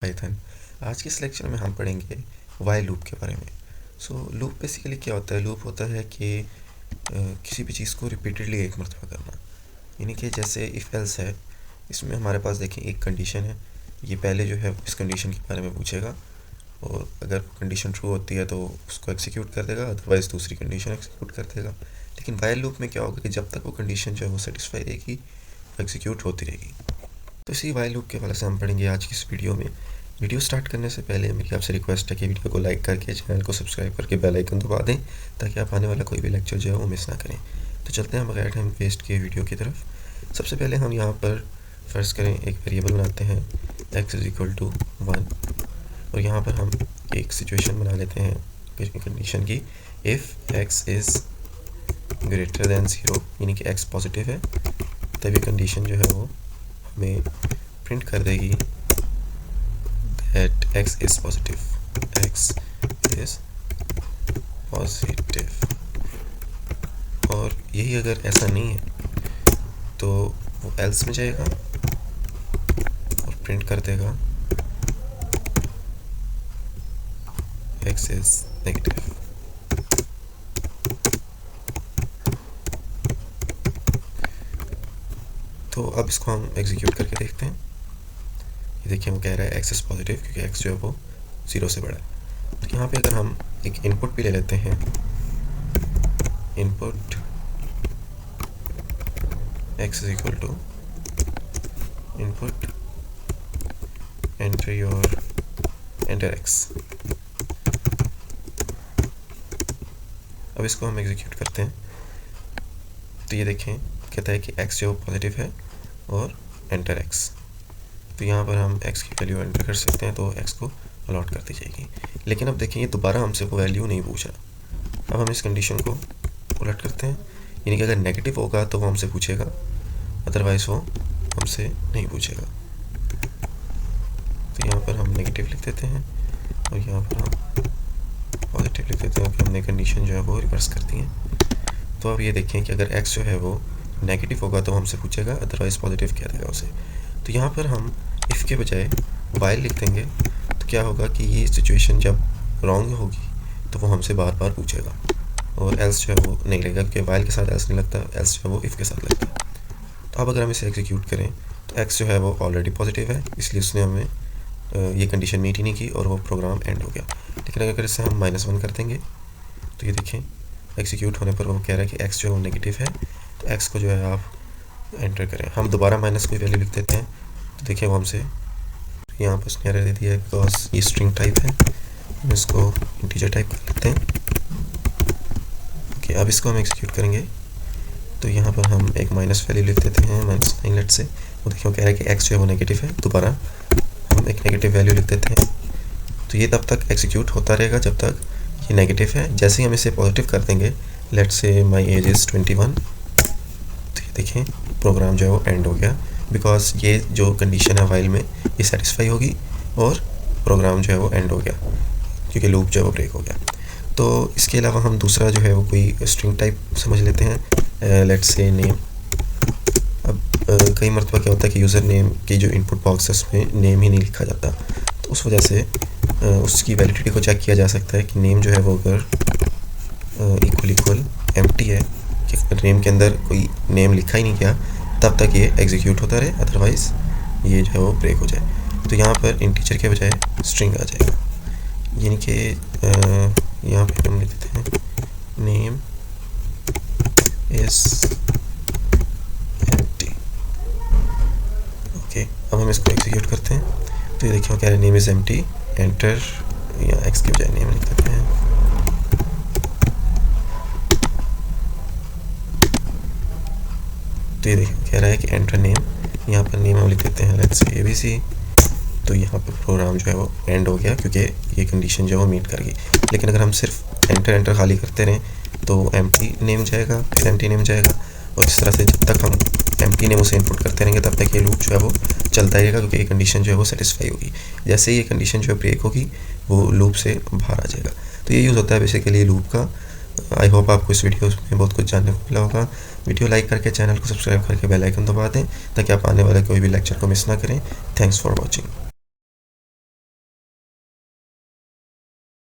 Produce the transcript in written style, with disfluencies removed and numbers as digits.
Python. आज के इस लेक्चर में हम पढ़ेंगे वाइल लूप के बारे में। लूप बेसिकली क्या होता है? लूप होता है कि किसी भी चीज़ को रिपीटेडली एक मरतबा करना, यानी कि जैसे इफ़ एल्स है, इसमें हमारे पास देखें एक कंडीशन है। ये पहले जो है इस कंडीशन के बारे में पूछेगा और अगर कंडीशन ट्रू होती है तो उसको एग्जीक्यूट कर देगा, अदरवाइज़ दूसरी कंडीशन एग्जीक्यूट कर देगा। लेकिन वाइल लूप में क्या होगा कि जब तक वो कंडीशन जो है वो सेटिस्फाई रहेगी, एग्जीक्यूट होती रहेगी। तो इसी वाइल लूप के हवाले से हम पढ़ेंगे आज की इस वीडियो में। वीडियो स्टार्ट करने से पहले मेरी आपसे रिक्वेस्ट है कि वीडियो को लाइक करके चैनल को सब्सक्राइब करके बेल आइकन दबा दें ताकि आप आने वाला कोई भी लेक्चर जो है वो मिस ना करें। तो चलते हैं बगैर टाइम वेस्ट किए वीडियो की तरफ। सबसे पहले हम यहाँ पर फ़र्ज़ करें एक वेरिएबल बनाते हैं x = 1 और यहाँ पर हम एक सिचुएशन बना लेते हैं कंडीशन की, if x is greater than 0, यानी कि x पॉजिटिव है, तभी कंडीशन जो है वो हमें प्रिंट कर देगी that x is positive, x is positive। और यही अगर ऐसा नहीं है तो वो else में जाएगा और प्रिंट कर देगा x is negative। तो अब इसको हम एग्जीक्यूट करके देखते हैं। ये देखिए वो कह रहा है x इज़ पॉजिटिव क्योंकि x जो है वो 0 से बड़ा है। तो यहाँ पे अगर हम एक इनपुट भी ले लेते हैं, input x is equal to input enter x। अब इसको हम एग्जीक्यूट करते हैं तो ये देखें कहता है कि x जो पॉजिटिव है और एंटर x। तो यहाँ पर हम x की वैल्यू एंटर कर सकते हैं तो x को अलॉट कर दी जाएगी। लेकिन अब देखें ये दोबारा हमसे वो वैल्यू नहीं पूछा। अब हम इस कंडीशन को उलट करते हैं, यानी कि अगर नेगेटिव होगा तो वो हमसे पूछेगा, अदरवाइज़ वो हमसे नहीं पूछेगा। तो यहाँ पर हम नेगेटिव लिख देते हैं और यहाँ पर हम पॉजिटिव लिख देते हैं कि हमने कंडीशन जो है वो रिवर्स कर दी है। तो अब ये देखें कि अगर x जो है वो नेगेटिव होगा तो हमसे पूछेगा, अदरवाइज़ पॉजिटिव कह देगा उसे। तो यहाँ पर हम इफ़ के बजाय वाइल लिख देंगे तो क्या होगा कि ये सिचुएशन जब रॉन्ग होगी तो वो हमसे बार बार पूछेगा और एल्स जो है वो नहीं लगेगा, क्योंकि वाइल के साथ एल्स नहीं लगता, एल्स जो है वो इफ़ के साथ लगता है। तो अब अगर हम इसे एग्जीक्यूट करें तो एक्स जो है वो ऑलरेडी पॉजिटिव है, इसलिए उसने हमें ये कंडीशन मीट ही नहीं की और वो प्रोग्राम एंड हो गया। लेकिन अगर इसे हम -1 कर देंगे तो ये देखें एग्जीक्यूट होने पर वो कह रहा है कि एक्स जो है वो नेगेटिव है, तो एक्स को जो है आप एंटर करें। हम दोबारा माइनस कोई वैल्यू लिख देते हैं तो देखिए वो हमसे यहाँ पर उसने एरर दे दिया है बिकॉज ये स्ट्रिंग टाइप है। हम इसको इंटीजर टाइप कर लेते हैं। ओके, अब इसको हम एग्जीक्यूट करेंगे तो यहाँ पर हम एक माइनस वैल्यू लिख देते हैं, -9 लेट से। वो देखिए वो कह रहा है कि एक्स जो है वो नेगेटिव है, दोबारा हम एक नेगेटिव वैल्यू लिख देते हैं। तो ये तब तक एग्जीक्यूट होता रहेगा जब तक ये नेगेटिव है। जैसे ही हम इसे पॉजिटिव कर देंगे, लेट से माई एज इज़ 21, तो ये देखें प्रोग्राम जो है वो एंड हो गया, बिकॉज ये जो कंडीशन है वाइल में ये सेटिस्फाई होगी और प्रोग्राम जो है वो एंड हो गया क्योंकि लूप जो है वो ब्रेक हो गया। तो इसके अलावा हम दूसरा जो है वो कोई स्ट्रिंग टाइप समझ लेते हैं, लेट से नेम। अब कई मरतबा क्या होता है कि यूज़र नेम की जो इनपुट बॉक्स है उसमें नेम ही नहीं लिखा जाता, तो उस वजह से उसकी वैलिडिटी को चेक किया जा सकता है कि नेम जो है वो अगर इक्वल एम्प्टी है, कि अगर नेम के अंदर कोई नेम लिखा ही नहीं गया तब तक ये एग्जीक्यूट होता रहे, अदरवाइज़ ये जो है वो ब्रेक हो जाए। तो यहाँ पर इंटीजर के बजाय स्ट्रिंग आ जाएगा, यानी कि यहाँ पे हम लिख देते हैं नेम इज़ एम्प्टी। ओके, अब हम इसको एग्जीक्यूट करते हैं तो ये देखिए क्या है, नेम इज़ एम्प्टी, एंटर, या एक्स के बजाय नेम लिख देते हैं। तो ये देखिए कह रहा है कि एंटर नेम, यहाँ पर नेम हम लिख देते हैं लेट्स से ABC। तो यहाँ पर प्रोग्राम जो है वो एंड हो गया क्योंकि ये कंडीशन जो है वो मीट कर गई। लेकिन अगर हम सिर्फ एंटर खाली करते रहें तो एम्प्टी नेम जाएगा, फिर एम्प्टी नेम जाएगा, और इस तरह से जब तक हम एम्प्टी नेम उसे इनपुट करते रहेंगे तब तक ये लूप जो है वो चलता रहेगा क्योंकि ये कंडीशन जो है वो सेटिस्फाई होगी। जैसे ही ये कंडीशन जो है ब्रेक होगी वो लूप से बाहर आ जाएगा। तो ये यूज़ होता है बेसिकली लूप का। आई होप आपको इस वीडियो में बहुत कुछ जानने को मिला होगा। वीडियो लाइक करके चैनल को सब्सक्राइब करके बेल आइकन दबा दें ताकि आप आने वाले कोई भी लेक्चर को मिस ना करें। Thanks for watching.